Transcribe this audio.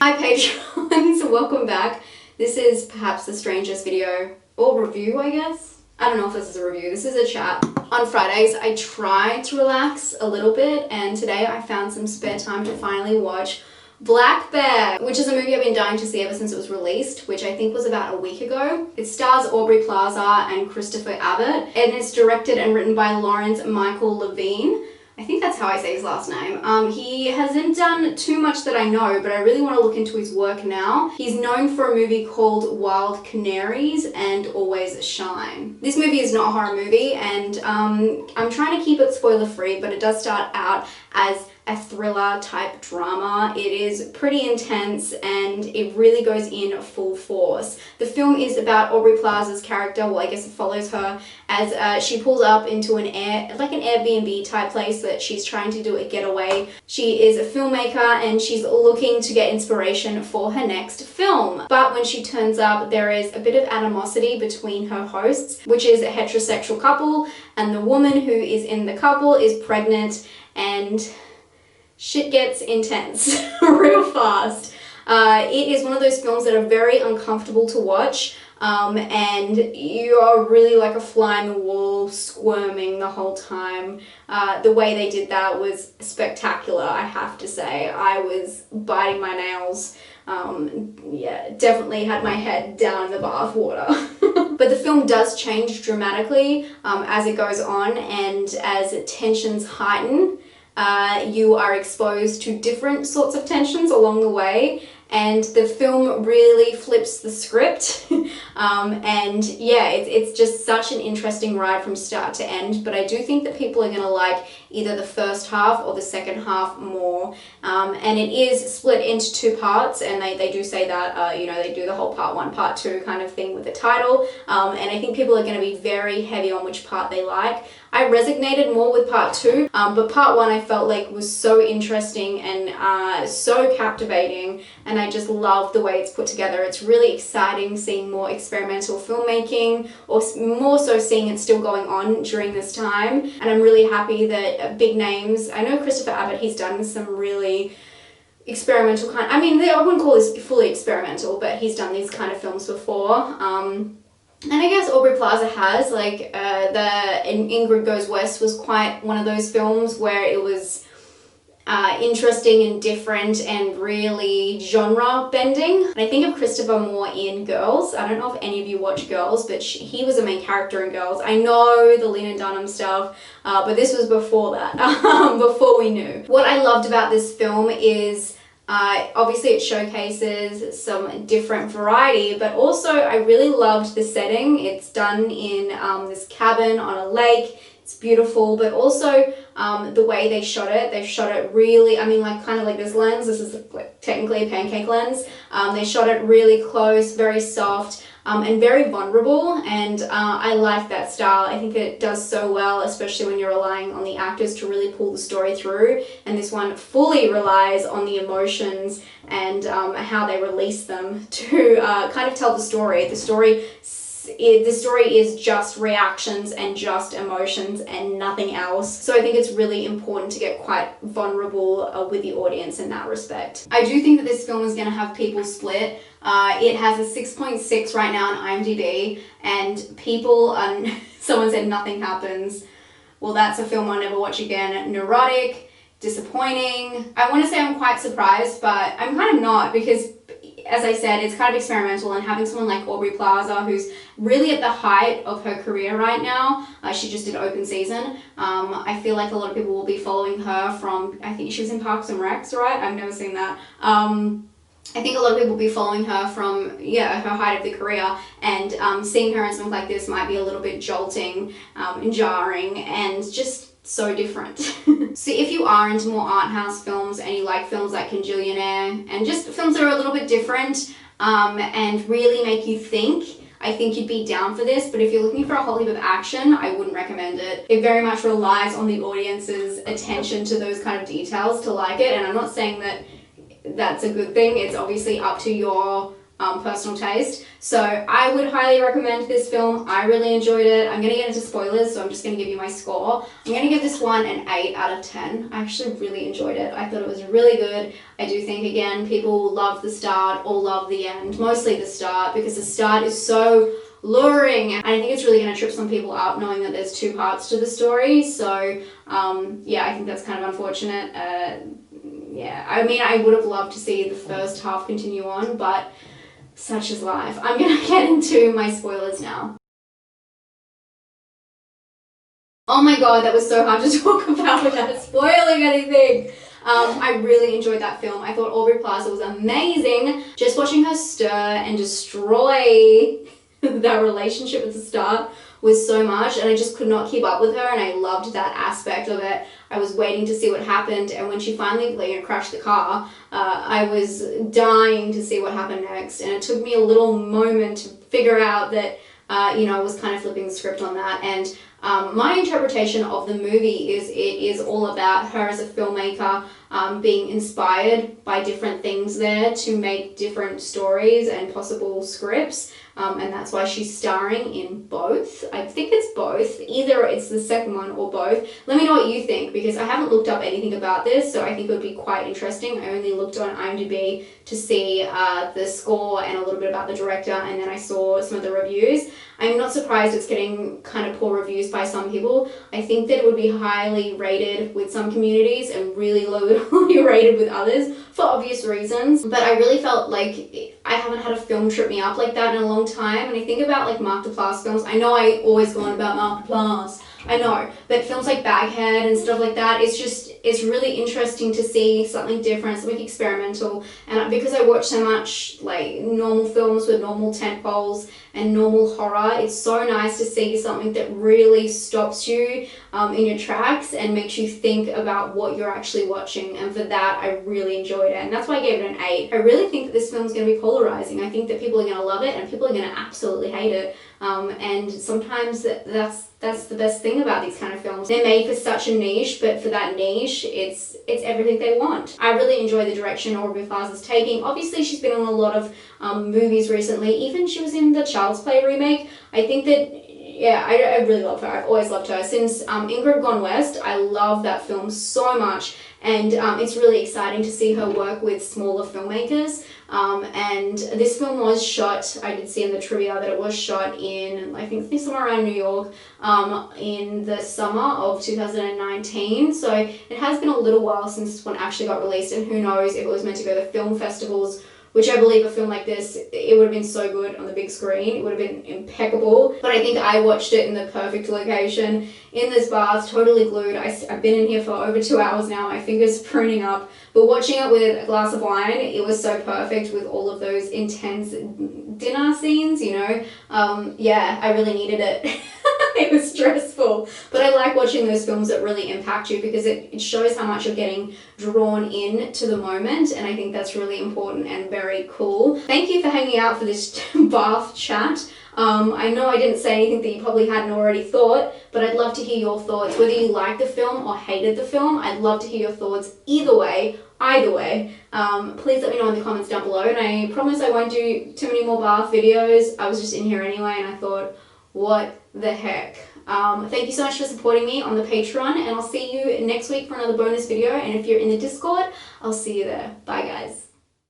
Hi patrons, welcome back. This is perhaps the strangest video, or review I guess. I don't know if this is a review, this is a chat. On Fridays I try to relax a little bit, and today I found some spare time to finally watch Black Bear, which is a movie I've been dying to see ever since it was released, which I think was about a week ago. It stars Aubrey Plaza and Christopher Abbott, and it's directed and written by Lawrence Michael Levine. I think that's how I say his last name. He hasn't done too much that I know, but I really want to look into his work now. He's known for a movie called Wild Canaries and Always Shine. This movie is not a horror movie, and I'm trying to keep it spoiler free, but it does start out as a thriller type drama. It is pretty intense and it really goes in full force. The film is about Aubrey Plaza's character. Well, I guess it follows her as she pulls up into an Airbnb type place that she's trying to do a getaway. She is a filmmaker and she's looking to get inspiration for her next film. But when she turns up, there is a bit of animosity between her hosts, which is a heterosexual couple, and the woman who is in the couple is pregnant, and shit gets intense real fast. It is one of those films that are very uncomfortable to watch, and you are really like a fly in the wall, squirming the whole time. The way they did that was spectacular, I have to say. I was biting my nails. Yeah, definitely had my head down in the bath water. But the film does change dramatically as it goes on, and as tensions heighten, you are exposed to different sorts of tensions along the way, and the film really flips the script. And yeah, it's just such an interesting ride from start to end, but I do think that people are going to like either the first half or the second half more. And it is split into two parts, and they do say that, you know, they do the whole part one, part two kind of thing with the title. And I think people are going to be very heavy on which part they like. I resonated more with part two, but part one I felt like was so interesting and so captivating, and I just love the way it's put together. It's really exciting seeing more experimental filmmaking, or more so seeing it still going on during this time, and I'm really happy that big names, I know Christopher Abbott, he's done some really experimental kind, I mean, I wouldn't call this fully experimental, but he's done these kind of films before. And I guess Aubrey Plaza has, like, Ingrid Goes West was quite one of those films where it was interesting and different and really genre bending. And I think of Christopher more in Girls. I don't know if any of you watch Girls, but he was a main character in Girls. I know the Lena Dunham stuff, but this was before that, before we knew. What I loved about this film is obviously it showcases some different variety, but also I really loved the setting. It's done in this cabin on a lake. It's beautiful, but also the way they shot it really, I mean, like kind of like this lens, this is like technically a pancake lens. They shot it really close, very soft, and very vulnerable, and I like that style. I think it does so well, especially when you're relying on the actors to really pull the story through, and this one fully relies on the emotions and how they release them to kind of tell the story. The story is just reactions and just emotions and nothing else. So I think it's really important to get quite vulnerable with the audience in that respect. I do think that this film is going to have people split. It has a 6.6 right now on IMDb, and people, someone said Nothing Happens. Well, that's a film I'll never watch again. Neurotic, disappointing. I want to say I'm quite surprised, but I'm kind of not, because as I said, it's kind of experimental, and having someone like Aubrey Plaza, who's really at the height of her career right now, she just did Open Season. I feel like a lot of people will be following her from, I think she was in Parks and Recs, right? I've never seen that. I think a lot of people will be following her from, yeah, her height of the career, and seeing her in something like this might be a little bit jolting and jarring, and just so different. So if you are into more art house films and you like films like Conjillionaire and just films that are a little bit different and really make you think, I think you'd be down for this. But if you're looking for a whole heap of action, I wouldn't recommend it. It very much relies on the audience's attention to those kind of details to like it, and I'm not saying that that's a good thing. It's obviously up to your personal taste. So I would highly recommend this film. I really enjoyed it. I'm going to get into spoilers, so I'm just going to give you my score. I'm going to give this one an 8 out of 10. I actually really enjoyed it. I thought it was really good. I do think, again, people love the start or love the end. Mostly the start, because the start is so luring, and I think it's really going to trip some people up knowing that there's 2 parts to the story. So yeah, I think that's kind of unfortunate. Yeah, I mean, I would have loved to see the first half continue on, but such is life. I'm going to get into my spoilers now. Oh my god, that was so hard to talk about without spoiling anything. I really enjoyed that film. I thought Aubrey Plaza was amazing. Just watching her stir and destroy that relationship at the start was so much, and I just could not keep up with her, and I loved that aspect of it. I was waiting to see what happened, and when she finally crashed the car, I was dying to see what happened next, and it took me a little moment to figure out that I was kind of flipping the script on that. And my interpretation of the movie is it is all about her as a filmmaker being inspired by different things there to make different stories and possible scripts. And that's why she's starring in both. I think it's both. Either it's the second one or both. Let me know what you think, because I haven't looked up anything about this, so I think it would be quite interesting. I only looked on IMDb to see the score and a little bit about the director, and then I saw some of the reviews. I'm not surprised it's getting kind of poor reviews by some people. I think that it would be highly rated with some communities and really lowly rated with others for obvious reasons. But I really felt like I haven't had a film trip me up like that in a long time. And I think about like Mark Duplass films. I know I always go on about Mark Duplass. I know, but films like Baghead and stuff like that, it's really interesting to see something different, something experimental. And because I watch so much like normal films with normal tent poles and normal horror, it's so nice to see something that really stops you in your tracks and makes you think about what you're actually watching. And for that, I really enjoyed it, and that's why I gave it an 8. I really think that this film's going to be polarizing. I think that people are going to love it and people are going to absolutely hate it. And sometimes that's the best thing about these kind of films. They're made for such a niche, but for that niche, it's everything they want. I really enjoy the direction Aubrey Plaza's taking. Obviously, she's been on a lot of movies recently. Even she was in the Child's Play remake. I think that, yeah, I really love her. I've always loved her. Since Ingrid Gone West, I love that film so much. And it's really exciting to see her work with smaller filmmakers. And this film was shot, I did see in the trivia that it was shot in, I think somewhere around New York, in the summer of 2019. So it has been a little while since this one actually got released, and who knows if it was meant to go to film festivals, which I believe a film like this, it would have been so good on the big screen. It would have been impeccable. But I think I watched it in the perfect location, in this bath, totally glued. I've been in here for over 2 hours now, my fingers pruning up. But watching it with a glass of wine, it was so perfect with all of those intense dinner scenes, Yeah, I really needed it. It was stressful. But I like watching those films that really impact you, because it shows how much you're getting drawn in to the moment, and I think that's really important and very cool. Thank you for hanging out for this bath chat. I know I didn't say anything that you probably hadn't already thought, but I'd love to hear your thoughts. Whether you liked the film or hated the film, I'd love to hear your thoughts either way. Please let me know in the comments down below, and I promise I won't do too many more bath videos. I was just in here anyway, and I thought, what the heck. Thank you so much for supporting me on the Patreon, and I'll see you next week for another bonus video. And if you're in the Discord, I'll see you there. Bye guys.